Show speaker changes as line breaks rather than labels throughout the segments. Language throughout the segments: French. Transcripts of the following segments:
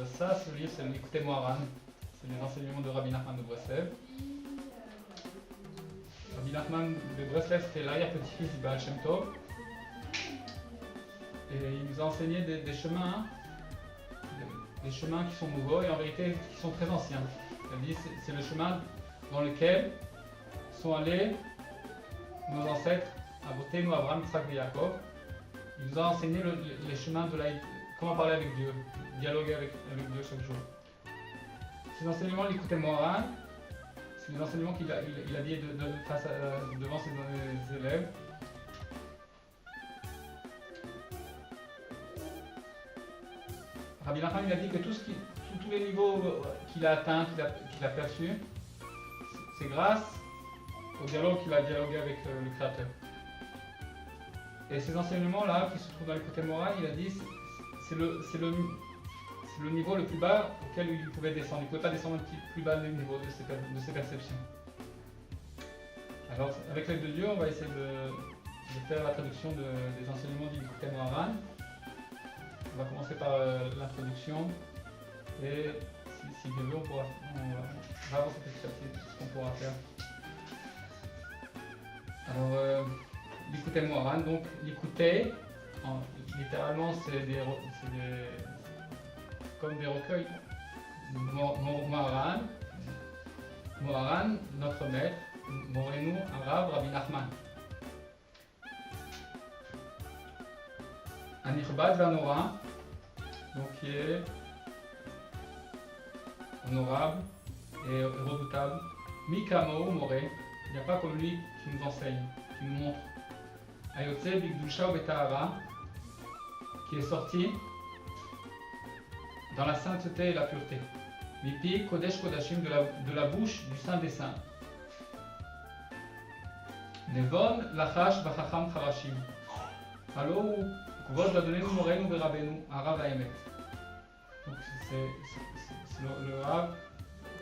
Ça, ce livre, c'est le Likutei Moharan. C'est les enseignements de Rabbi Nachman de Breslev. Rabbi Nachman de Breslev, c'était l'arrière-petit-fils du Baal Shem Tov. Et il nous a enseigné des chemins qui sont nouveaux et en vérité qui sont très anciens. C'est-à-dire, c'est le chemin dans lequel sont allés nos ancêtres, Avotenu, Abraham, Yitzhak et Yaakov. Il nous a enseigné les chemins de comment parler avec Dieu, dialoguer avec Dieu chaque jour. Ces enseignements, Likutei Moharan, c'est les enseignements qu'il a dit devant ses élèves. Rabbi Nachman, il a dit que tous les niveaux qu'il a atteints, qu'il a perçus, c'est grâce au dialogue qu'il a dialogué avec le Créateur. Et ces enseignements-là, qui se trouvent dans Likutei Moharan, il a dit c'est le niveau le plus bas auquel il pouvait descendre. Il ne pouvait pas descendre un petit plus bas du niveau de ses perceptions. Alors, avec l'aide de Dieu, on va essayer de faire la traduction des enseignements du Likutei Moharan. On va commencer par l'introduction et si Dieu veut, on va avancer petit à petit ce qu'on pourra faire. Alors, Likutei Moharan, donc Likutei, littéralement c'est comme des recueils. Moharan, notre maître, Morenu, Arav, Rabbi Nachman. Anichbad Vanora, donc qui est honorable et redoutable. Mikamo Moré, il n'y a pas comme lui qui nous enseigne, qui nous montre. Ayotse Bigdusha Betahara, qui est sorti dans la sainteté et la pureté. Mipi Kodesh Kodashim, de la bouche du Saint des Saints. Nevon Lachash Vachacham Charashim. Allo Kvod Ladonenu Morenu Verabenu, Arav Haemet. Donc c'est le Rav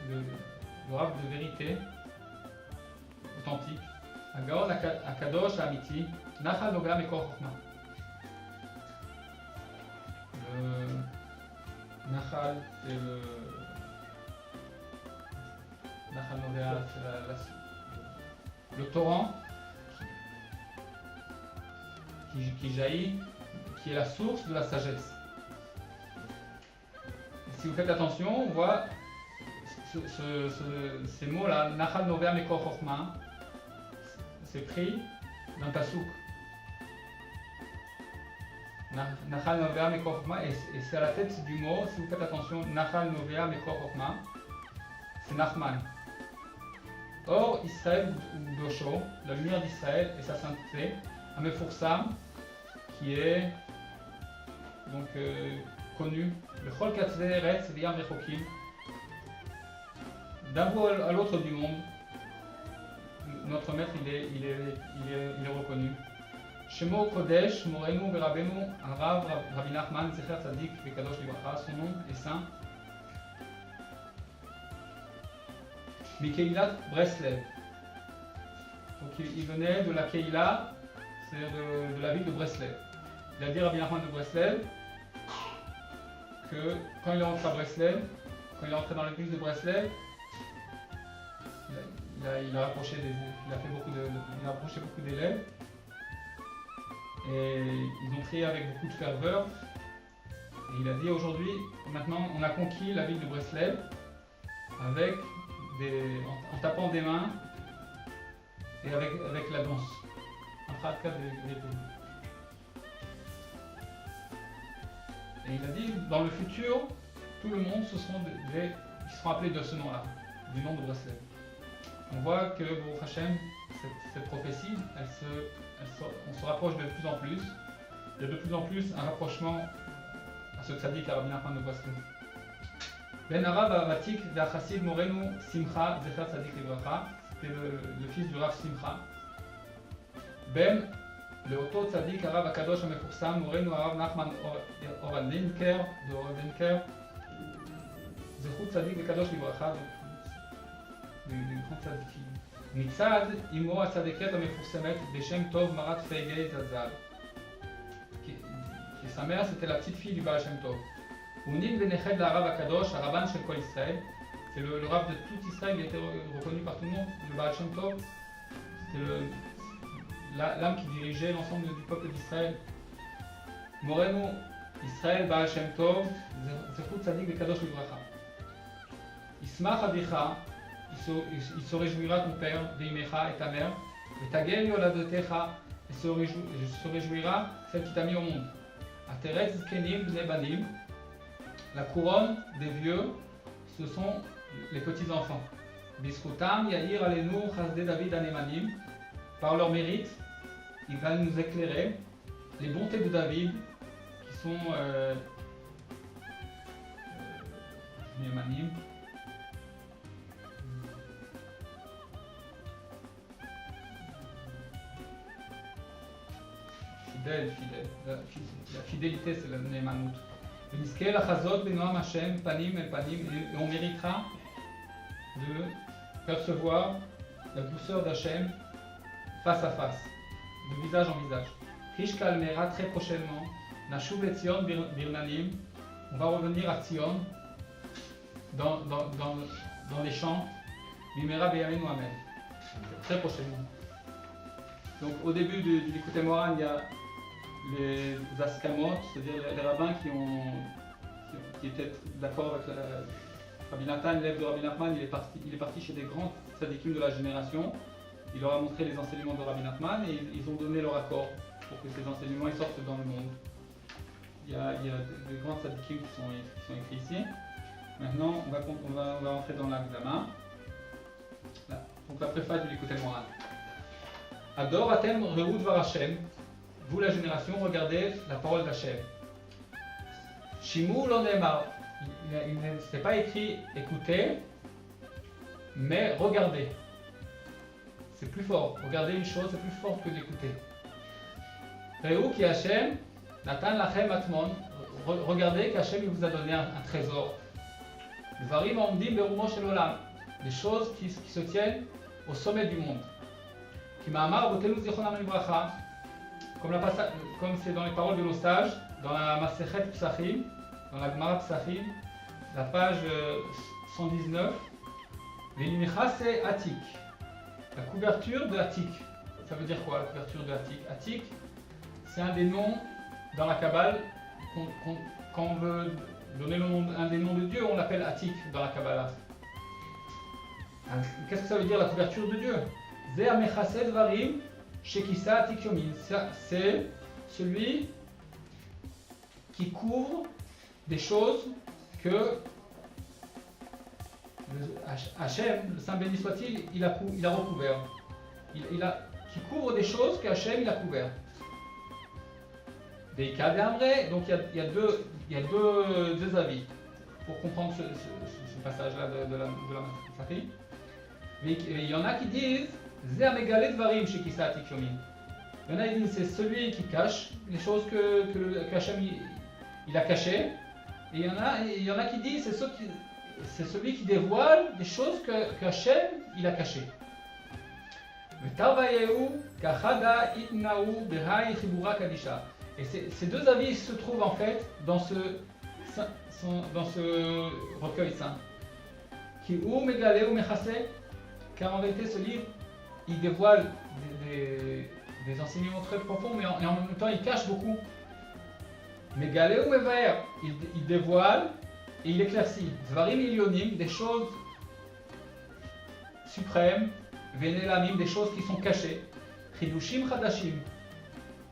de vérité authentique. Agaon Akadosh Amiti, Nachal Nogah Mekor Chochma. Le Nachal, c'est Nachal Nogah, c'est le torrent qui jaillit, qui est la source de la sagesse. Et si vous faites attention, on voit ces mots-là, Nachal Nogah Mekor Chochma, c'est pris d'un pasouk. Nachal Novea Mekor Chochma, et c'est à la tête du mot, si vous faites attention, Nachal Novea Mekor Chochma, c'est Nachman. Or, Israël ou Dosho, la lumière d'Israël et sa sainteté, Amefursam, qui est donc connu, le Chol Katzeh Retz V'Yam Rechokim, d'un bout à l'autre du monde. Notre maître, il est reconnu. Shemo Kodesh, Morenu Verabenu, Arav, Rabbi Nachman, Zecher Tzadik, Vekadosh Libracha, son nom est saint. Mikeilat Breslev. Donc il venait de la Keila, c'est-à-dire de la ville de Breslev. Il a dit Rabbi Nachman de Breslev que quand il est rentré à Breslev, quand il est rentré dans l'église de Breslev, il a approché beaucoup d'élèves et ils ont prié avec beaucoup de ferveur. Et il a dit aujourd'hui, maintenant on a conquis la ville de Breslev en tapant des mains et avec la danse. Un pratka des épaules. Et il a dit, dans le futur, tout le monde qui seront appelés de ce nom-là, du nom de Breslev. On voit que, Baruch Hashem, cette prophétie, on se rapproche de plus en plus. Il y a de plus en plus un rapprochement à ce tzaddik, à Rabbi Nachman de Breslev. Ben Arav Avatik V'Achassid Morenu Simcha Zecher Tzadik Libracha, c'était le fils du Rav Simcha. Ben לאותו צדיק הרב הקדוש המפורסם, מורנו הרב נחמן אורלינקר, זכות צדיק וקדוש לברכה, מצד אמו הצדיקת המפורסמת בשם טוב מרת פייגי זלזל, כי sa mère c'était la petite fille du Baal Shem Tov. Unin Veneched la Rav Akadosh, Araban Shel Kol Israël. C'est le Rav de tout Israël, il a été reconnu par tout le monde. Le Baal Shem Tov, c'était l'âme qui dirigeait l'ensemble du peuple d'Israël. Morenu Israël Baal Shem Tov, Zechut Tzadik Vekadosh Livracha. Ismach Avicha, il se réjouira ton père, Veimecha et ta mère, Vetagel Yoladotecha, et se réjouira celle qui t'a mis au monde. Ateret Zkenim Bnei Banim, la couronne des vieux, ce sont les petits-enfants. Biskutam Yair Alenu Chasdei David Anemanim, par leur mérite, il va nous éclairer les bontés de David qui sont Nemanim. Fidèle. La fidélité, c'est la Nemanut. V'niskel achazot benoam Hashem panim el panim, et on méritera de percevoir la douceur d'Hachem face à face, de visage en visage. Rish Kalmera, très prochainement, Nashuv et Tzion Birnanim, on va revenir à Tzion dans les champs, Bimera Beyamenu Amen, très prochainement. Donc au début du Likutei Moharan, il y a les Askamot, c'est-à-dire les rabbins qui étaient d'accord avec Rabbi Nathan, l'élève de Rabbi Nachman, il est parti chez des grands tzadikim de la génération. Il leur a montré les enseignements de Rabbi Nachman et ils ont donné leur accord pour que ces enseignements ils sortent dans le monde. Il y a des grands tzadikim qui sont écrits ici. Maintenant, on va entrer dans l'examen. Donc la préface du Likutei Moharan. Ador atem re'u dvar Hashem. Vous la génération, regardez la parole d'Hachem. Shimu lo ne'emar. Il n'est pas écrit écoutez, mais regardez. C'est plus fort. Regardez une chose, c'est plus fort que d'écouter. Re'u ki Hashem natan lachem atmon. Regardez qu'Hachem vous a donné un trésor. Dvarim omdim berumo shel olam. Des choses qui se tiennent au sommet du monde. Ki ma'amar avotenu zichronam livracha. Comme c'est dans les paroles de nos sages, dans la Masechet Psachim, dans la Gemara Psachim, la page 119, l'Inicha c'est Atik, la couverture de Atik. Ça veut dire quoi la couverture de Atik? Atik, c'est un des noms dans la Kabbale, quand on veut donner un des noms de Dieu, on l'appelle Atik dans la Kabbalah. Qu'est-ce que ça veut dire la couverture de Dieu? Zeh Mechaseh Dvarim. Shekisa Atik Yomin, c'est celui qui couvre des choses que Hachem, le Saint béni soit-il, il a recouvert. Qui couvre des choses que Hachem il a couvert. Des cas d'Amré, donc il y a deux avis pour comprendre ce passage-là de la Masechet. Il y en a qui disent il y en a qui disent c'est celui qui cache les choses que Hachem il a cachées. Et il y en a qui disent c'est celui qui dévoile des choses que Hachem il a cachées. Et ces deux avis se trouvent en fait dans ce recueil saint. Car en réalité ce livre il dévoile des enseignements très profonds, mais en même temps il cache beaucoup. Mais Galé ou Mevaer, il dévoile et il éclaircit. Zvarim Ilyonim, des choses suprêmes, Venelamim, des choses qui sont cachées. Chidushim Chadashim,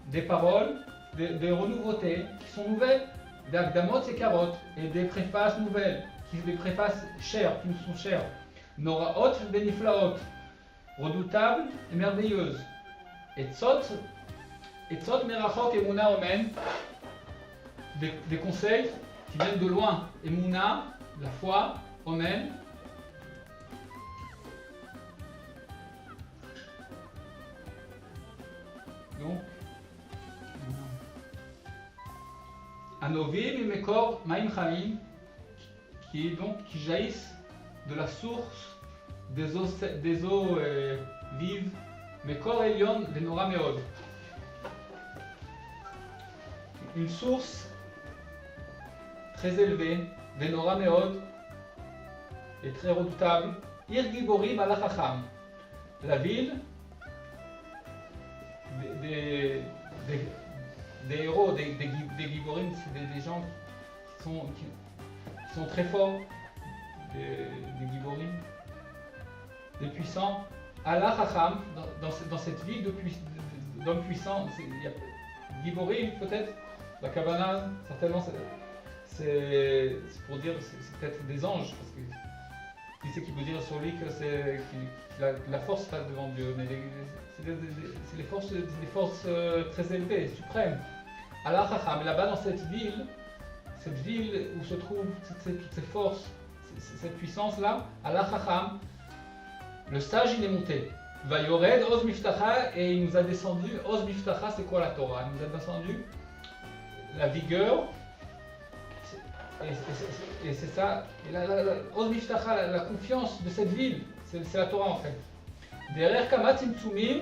des paroles, des renouveautés qui sont nouvelles. Des Akdamot et Karot, et des préfaces nouvelles, des préfaces chères, qui nous sont chères. Noraot Beniflaot, redoutable et merveilleuse. Et Tzot Merachok et Mouna Omen, des conseils qui viennent de loin. Et Mouna, la foi, Omen. Donc, Anovim et Mekor Maim Chaim, qui jaillissent de la source des eaux vives, Mekor Elion de Nora Meod. Une source très élevé, Venora Meod, et très redoutable, Ir Giborim ala Chacham, la ville des héros, des Giborim, c'est des gens qui sont très forts, des Giborim, des puissants. Allah Chacham, dans cette ville d'hommes puissants, Giborim peut-être, la Kavana, certainement c'est pour dire, c'est peut-être des anges, parce que qui c'est qui peut dire sur lui que la force passe devant Dieu, mais c'est des forces très élevées, suprêmes. Allah Chacham, là-bas dans cette ville où se trouvent toutes ces forces, cette puissance-là, Allah Chacham, le sage il est monté. Vayored Oz Miftacha, et il nous a descendu. Oz Miftacha, c'est quoi la Torah? Il nous a descendu la vigueur, et c'est ça. Et Oz Miftacha, la confiance de cette ville, c'est la Torah en fait. Derrière Kamat Tzimtzumim,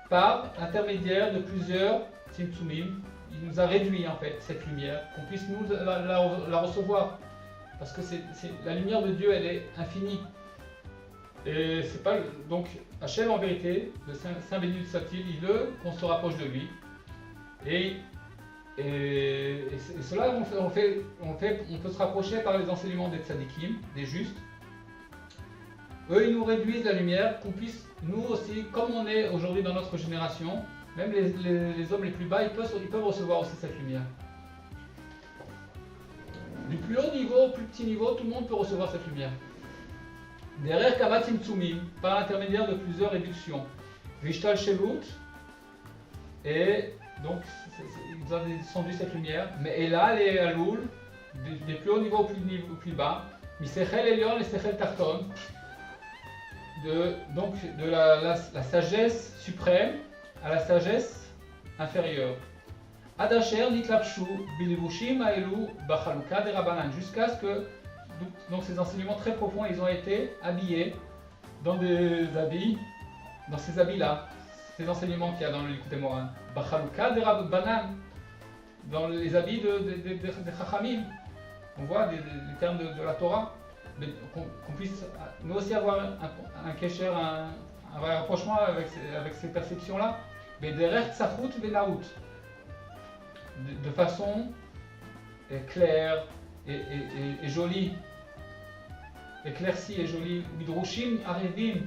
par l'intermédiaire de plusieurs Tzimtzumim, il nous a réduit en fait cette lumière, qu'on puisse nous la recevoir. Parce que la lumière de Dieu, elle est infinie. Et c'est pas donc Hachem en vérité, le Saint béni de Satil, il veut qu'on se rapproche de lui. Et cela on peut se rapprocher par les enseignements des tzadikim, des justes. Eux ils nous réduisent la lumière, qu'on puisse nous aussi, comme on est aujourd'hui dans notre génération, même les hommes les plus bas, ils peuvent recevoir aussi cette lumière. Du plus haut niveau au plus petit niveau, tout le monde peut recevoir cette lumière. Derrière Kavat Tzimtzumim, par l'intermédiaire de plusieurs réductions. Vishtal Shelut, et donc ils ont descendu cette lumière, mais Elal et Aloul, des plus hauts niveaux au plus bas, Misechel Elion et Sechel Tarton, de la sagesse suprême à la sagesse inférieure. Adasher Nitlapshu Bilivushim Aelu Bachaluka de Rabbanan, jusqu'à ce que donc ces enseignements très profonds, ils ont été habillés dans ces habits-là, ces enseignements qu'il y a dans le Likutei Moharan. Bachaluka de Rabbanan, dans les habits des Chachamim. On voit les termes de la Torah, qu'on puisse nous aussi avoir un kesher, un rapprochement avec ces perceptions-là. Mais derrière Tzachut Venaout, de façon claire et jolie, éclaircie et jolie, Midrushim Arevim,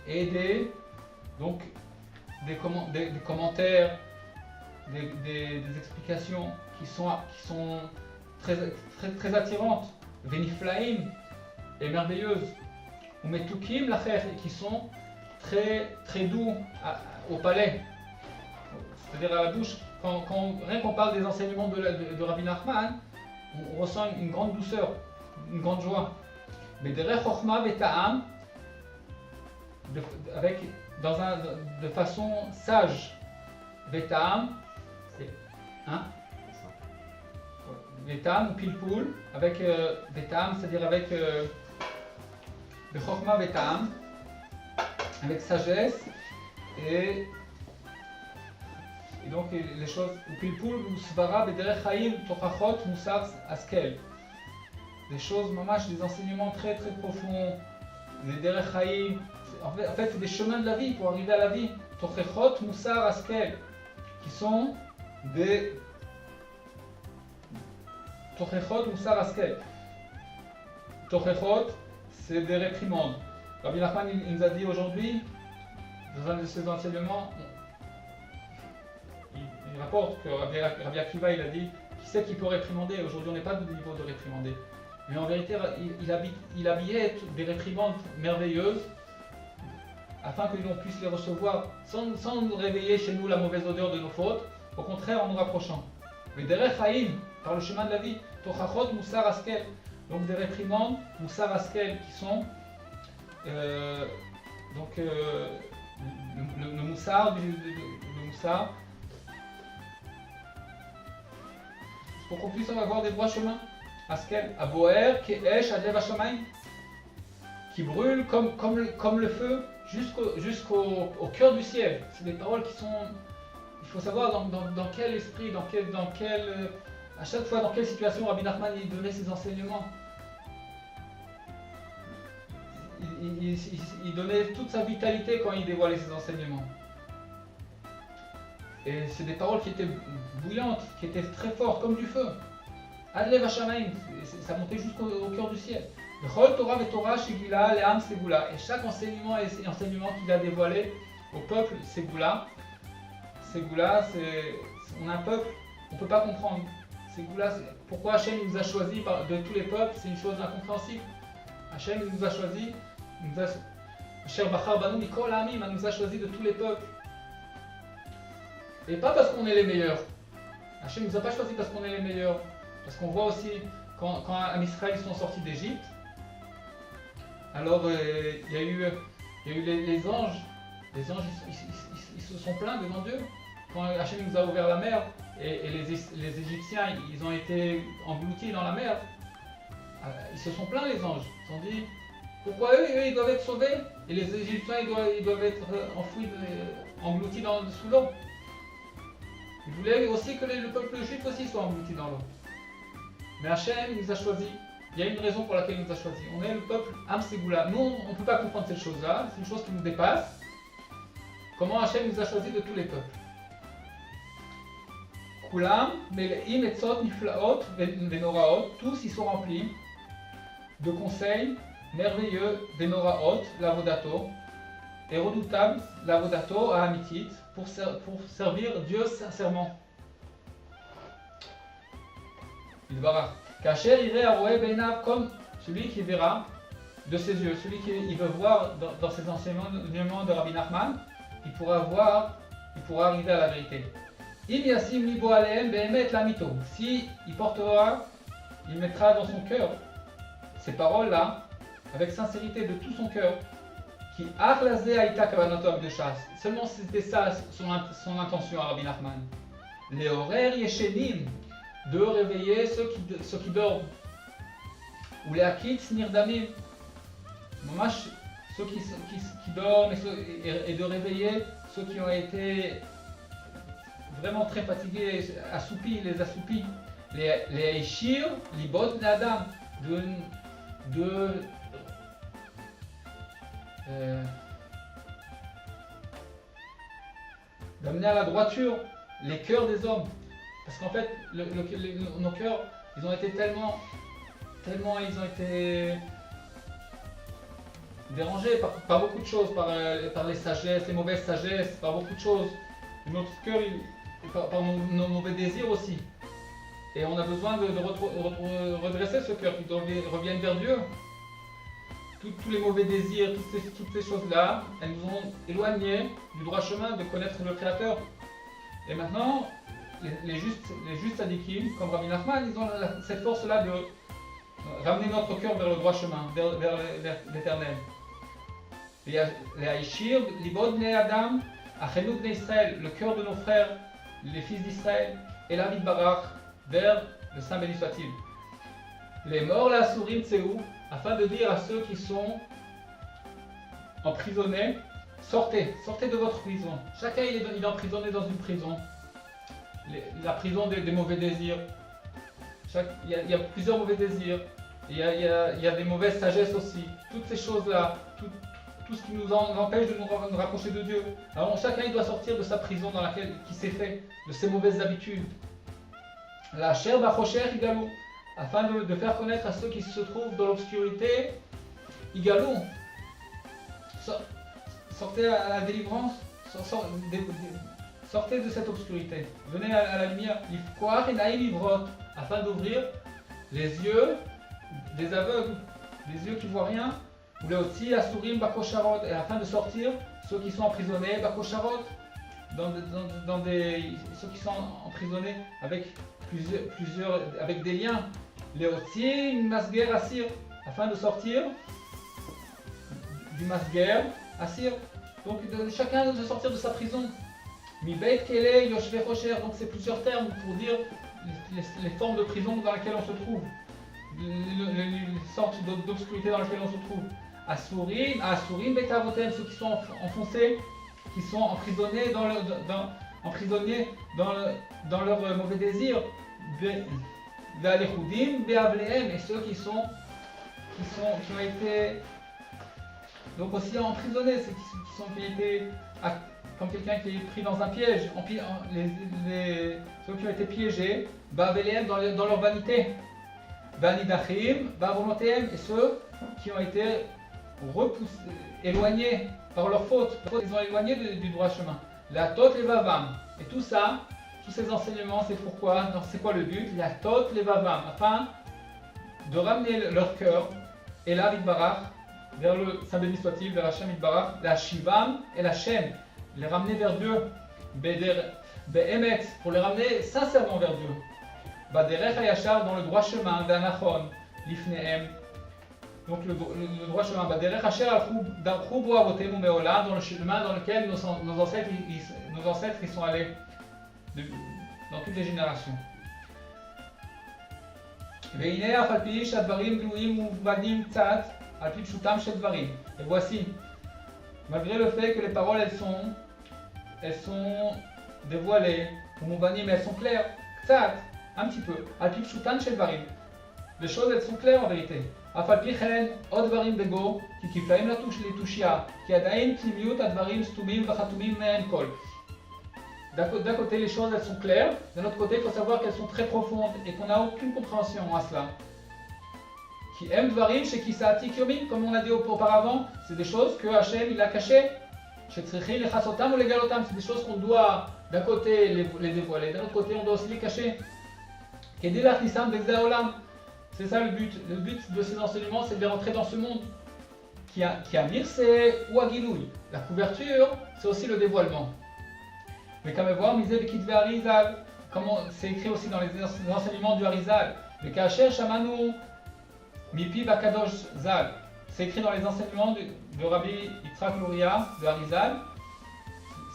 et des commentaires, des explications qui sont très attirantes, Veniflaim et merveilleuses, ou Metukim Lacher, qui sont très doux au palais, c'est-à-dire à la bouche. Rien qu'on parle des enseignements de Rabbi Nachman, on ressent une grande douceur, une grande joie. Mais derrière Chochma Veta'am, de façon sage, Veta'am, c'est Veta'am ou Pilpoul, avec Veta'am, c'est-à-dire avec Chochma Veta'am, avec sagesse et donc les choses, Pilpoul ou Svara Bederech Chaim Tochachot Musar Askel. Des choses, mamash, des enseignements très profonds, des Derech Chaim. En fait, c'est des chemins de la vie pour arriver à la vie. Tochachot Musar Askel, qui sont des Tochachot Musar Askel. Tochachot, c'est des réprimandes. Rabbi Nachman il nous a dit aujourd'hui, dans un de ses enseignements, il rapporte que Rabbi Akiva il a dit qui c'est qui peut réprimander. Aujourd'hui on n'est pas de niveau de réprimander. Mais en vérité il habillait des réprimandes merveilleuses afin que l'on puisse les recevoir sans nous réveiller chez nous la mauvaise odeur de nos fautes, au contraire en nous rapprochant. Mais derech Chaim, par le chemin de la vie, Tochachot Musar Askel, donc des réprimandes Musar Askel qui sont le Moussar le Moussar, pour qu'on puisse avoir des droits chemins. Askel, Aboer, Keesh, Adlev Hashamayim, qui brûlent comme le feu jusqu'au cœur du ciel. C'est des paroles qui sont. Il faut savoir dans quel esprit, À chaque fois, dans quelle situation Rabbi Nachman il donnait ses enseignements? Il donnait toute sa vitalité quand il dévoilait ses enseignements. Et c'est des paroles qui étaient bouillantes, qui étaient très fortes, comme du feu. Adlev Hashamayim, ça montait jusqu'au cœur du ciel. Chol Torah et Torah Shigila Le'am Segula. Et chaque enseignement et enseignement qu'il a dévoilé au peuple Segula. Segula, on a un peuple, on ne peut pas comprendre. Segula, pourquoi Hachem nous a choisis de tous les peuples, c'est une chose incompréhensible. Hachem nous a choisis, Asher Bachar Banu Mikol Ha'amim, nous a choisis de tous les peuples. Et pas parce qu'on est les meilleurs. Hachem ne nous a pas choisis parce qu'on est les meilleurs. Parce qu'on voit aussi, quand Israël sont sortis d'Égypte, alors il y a eu les anges. Les anges, ils se sont plaints devant Dieu. Quand Hachem nous a ouvert la mer, et les Égyptiens, ils ont été engloutis dans la mer, ils se sont plaints, les anges. Ils ont dit, pourquoi eux, ils doivent être sauvés, et les Égyptiens, ils doivent être enfouis, engloutis sous l'eau. Ils voulaient aussi que le peuple juif aussi soit englouti dans l'eau. Mais Hachem nous a choisis. Il y a une raison pour laquelle il nous a choisis. On est le peuple Am Segula. Nous, on ne peut pas comprendre cette chose-là. C'est une chose qui nous dépasse. Comment Hachem nous a choisis de tous les peuples. Kulam, Meleim, Etzot, Niflaot, Venoraot, tous ils sont remplis de conseils merveilleux, Venoraot, Lavodato, et redoutables, Lavodato, à Amitit, pour servir Dieu sincèrement. Il verra. Kacher irait à Roé Benav, comme celui qui verra de ses yeux, celui qui veut voir dans ses enseignements de Rabbi Nachman, il pourra arriver à la vérité. Im Yassim Libo Aleem Behemet Lamito. Si il portera, il mettra dans son cœur ces paroles-là, avec sincérité de tout son cœur, qui Achlazé Aïta Kavanotok de chasse. Seulement c'était ça son intention à Rabbi Nachman. Les horaires Yeshenim, de réveiller ceux qui dorment. Ou les Akitz Nirdamim, ceux qui dorment et de réveiller ceux qui ont été vraiment très fatigués, assoupis, les assoupis. Les Ishir, Libot Nadam, d'amener à la droiture les cœurs des hommes. Parce qu'en fait, nos cœurs, ils ont été tellement ils ont été dérangés par beaucoup de choses, par les sagesses, les mauvaises sagesses, par beaucoup de choses. Et notre cœur, par nos mauvais désirs aussi. Et on a besoin de redresser ce cœur, qui revienne vers Dieu. Tous les mauvais désirs, toutes ces choses-là, elles nous ont éloignés du droit chemin de connaître le Créateur. Et maintenant, les justes sadikim, comme Rabbi Nachman, ils ont cette force-là de ramener notre cœur vers le droit chemin, vers l'éternel. Les Haïshir, Libod Bnei Adam, Achenu Bnei Israël, le cœur de nos frères, les fils d'Israël, et David Barach, vers le Saint béni soit-il. Les morts, la sourim Tseou, afin de dire à ceux qui sont emprisonnés, sortez de votre prison. Chacun il est emprisonné dans une prison. La prison des mauvais désirs. Il y a plusieurs mauvais désirs. Il y a des mauvaises sagesses aussi. Toutes ces choses-là, tout ce qui nous empêche de nous rapprocher de Dieu. Alors chacun il doit sortir de sa prison dans laquelle il s'est fait, de ses mauvaises habitudes. La chair bachocher igalou, afin de faire connaître à ceux qui se trouvent dans l'obscurité, igalou. Sortez à la délivrance, sortez de cette obscurité, venez à la lumière, afin d'ouvrir les yeux des aveugles, les yeux qui ne voient rien, ou les otsi asurim bakosharot, et afin de sortir ceux qui sont emprisonnés bakosharot, ceux qui sont emprisonnés avec avec des liens, les otsi masger asir, afin de sortir du masger asir. Donc chacun doit sortir de sa prison. Mi beit kele yoshve rocher, donc c'est plusieurs termes pour dire les formes de prison dans lesquelles on se trouve, les sortes d'obscurité dans lesquelles on se trouve. Asurim betavotem, ceux qui sont enfoncés, qui sont emprisonnés dans leurs mauvais désirs. והלכודים באבליהם, et ceux qui ont été donc aussi emprisonnés, qui ont été comme quelqu'un qui est pris dans un piège, ceux qui ont été piégés, באבליהם dans leur vanité, והנידחים בעוונותיהם, et ceux qui ont été repoussés, éloignés par leur faute, ils ont éloigné du droit chemin. La tot les vavam, et tout ça, tous ces enseignements, c'est pourquoi, c'est quoi le but? La tot les vavam, afin de ramener leur cœur, et là, Vidbarach, vers le Saint béni soit-il, vers Hachem Vidbarach, la Shivam et la Shem, les ramener vers Dieu, Be'emet, pour les ramener sincèrement vers Dieu. Baderech Hayashar, dans le droit chemin, Danachon, Lifnehem, donc le droit chemin, Baderech Asher Darchou Bo Avotem Umeolam, dans le chemin dans lequel nos ancêtres ils sont allés dans toutes les générations. והנה אף על פי שהדברים גלויים ומובנים קצת על פי פשוטם של דברים. Et voici, malgré le fait que les paroles elles sont dévoilées, ומובנים, mais elles sont claires, קצת, un petit peu, על פי פשוטם של דברים. Les choses elles sont claires en vérité. אף על פי כן עוד דברים בגו, כי כפלאים לתושייה, כי עדיין פנימיות הדברים סתומים וחתומים מהם כל. D'un côté, les choses elles sont claires, d'un autre côté, il faut savoir qu'elles sont très profondes et qu'on n'a aucune compréhension à cela. Qui aiment Dvarim chez Kisati Kyomim, comme on a dit auparavant, c'est des choses que Hachem il a cachées. Chez Tzrichi, les Chasotam ou les Galotam, c'est des choses qu'on doit d'un côté les dévoiler, d'un autre côté on doit aussi les cacher. Kedil Achnisam B'Gzei Olam, c'est ça le but. Le but de ces enseignements, c'est de rentrer dans ce monde. Qui a Mirse ou Agilouy. La couverture, c'est aussi le dévoilement. Mais comme voir, misé Kitve Arizal, comme c'est écrit aussi dans les enseignements du Arizal, le Kacher Shamanu Mipi Bakadosh Zal, c'est écrit dans les enseignements de Rabbi Yitzhak Luria de Arizal,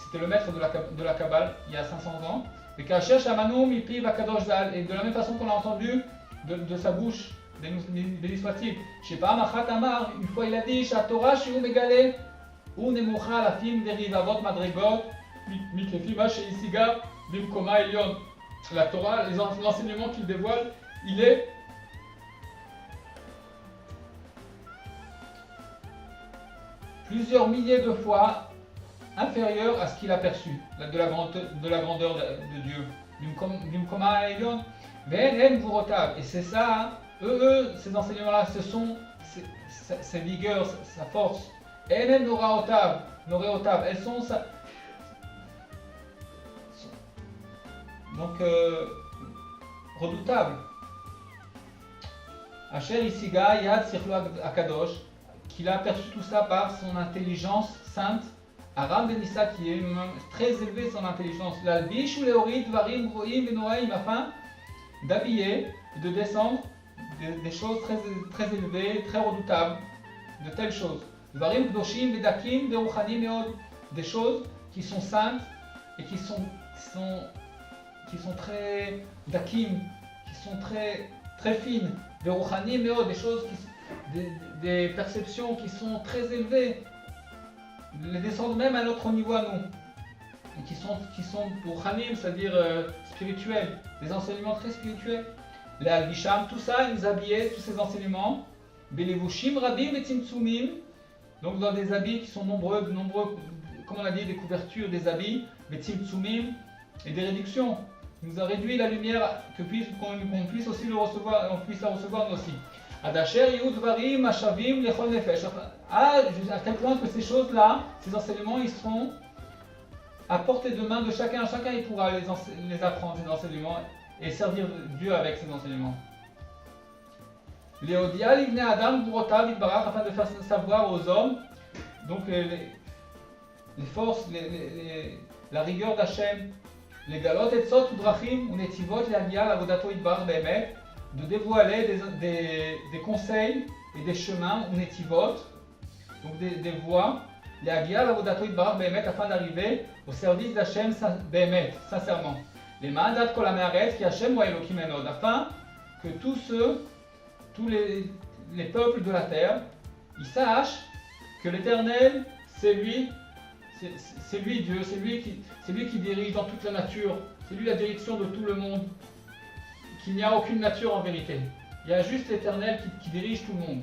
c'était le maître de la Kabbale il y a 500 ans. Le Kacher Shamanu Mipi Bakadosh Zal, et de la même façon qu'on l'a entendu de sa bouche, béni soit-il, Shepam Achat Amar, une fois il a dit, Shatorah Shiu Megale, ou Nemucha Lafim Derivavot Madregot. La Torah, l'enseignement qu'il dévoile, il est plusieurs milliers de fois inférieur à ce qu'il a perçu de la grandeur de Dieu. Et c'est ça, ces enseignements-là, ce sont ses vigueurs, sa force. Elles sont donc redoutable. Asher Isiga Yad Sichlo Akadosh, qu'il a aperçu tout ça par son intelligence sainte, Aram Benissa, qui est très élevé son intelligence, l'Albish ou Léorid Varim Groim Benoaim, afin d'habiller et de descendre des choses très élevées, très redoutables, de telles choses. Varim Kdoshim Bedakim Beruchanim Meod, des choses qui sont saintes et qui sont très dakim, qui sont très fines, des rouchanim, mais des choses des perceptions qui sont très élevées, les descendent même à notre niveau à nous, et qui sont rouchanim, c'est-à-dire spirituels, des enseignements très spirituels. Les albisham, tout ça, ils nous habillaient, tous ces enseignements, belevushim rabim et tzimtzumim, donc dans des habits qui sont nombreux, comme on a dit, des couvertures, des habits, des tzimtzumim et des réductions. Il nous a réduit la lumière qu'on puisse aussi le recevoir, on puisse la recevoir nous aussi. Adasher yudvarim ashavim lechol nefesh. À tel point que ces choses-là, ces enseignements, ils seront à portée de main de chacun. Chacun il pourra les apprendre, ces enseignements, et servir Dieu avec ces enseignements. Léodia livne Adam Burotav Itbarach, afin de faire savoir aux hommes donc les forces, la rigueur d'Hachem. Les galot et tzot ou drachim ou netivot l'agia l'avodato idbar be'emet, de dévoiler des conseils et des chemins ou netivot, donc des voies, l'agia l'avodato idbar be'emet, afin d'arriver au service d'Hachem be'emet, sincèrement. Les mandat kol ha'me'aretz ki Hachem wa Elokim enod, afin que tous les peuples de la terre, ils sachent que l'Éternel, c'est lui Dieu, c'est lui qui dirige dans toute la nature, c'est lui la direction de tout le monde. qu'il n'y a aucune nature en vérité. Il y a juste l'Éternel qui dirige tout le monde.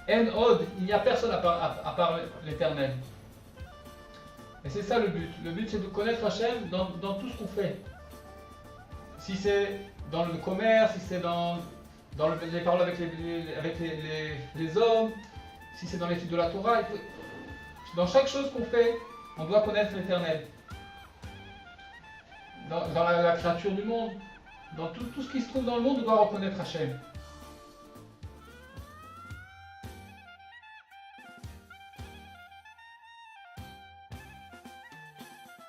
En Od, il n'y a personne à part l'Éternel. Et c'est ça le but. Le but, c'est de connaître Hachem dans tout ce qu'on fait. Si c'est dans le commerce, si c'est dans les paroles avec les hommes, si c'est dans l'étude de la Torah, dans chaque chose qu'on fait, on doit connaître l'Éternel. Dans la créature du monde, dans tout ce qui se trouve dans le monde, on doit reconnaître Hachem.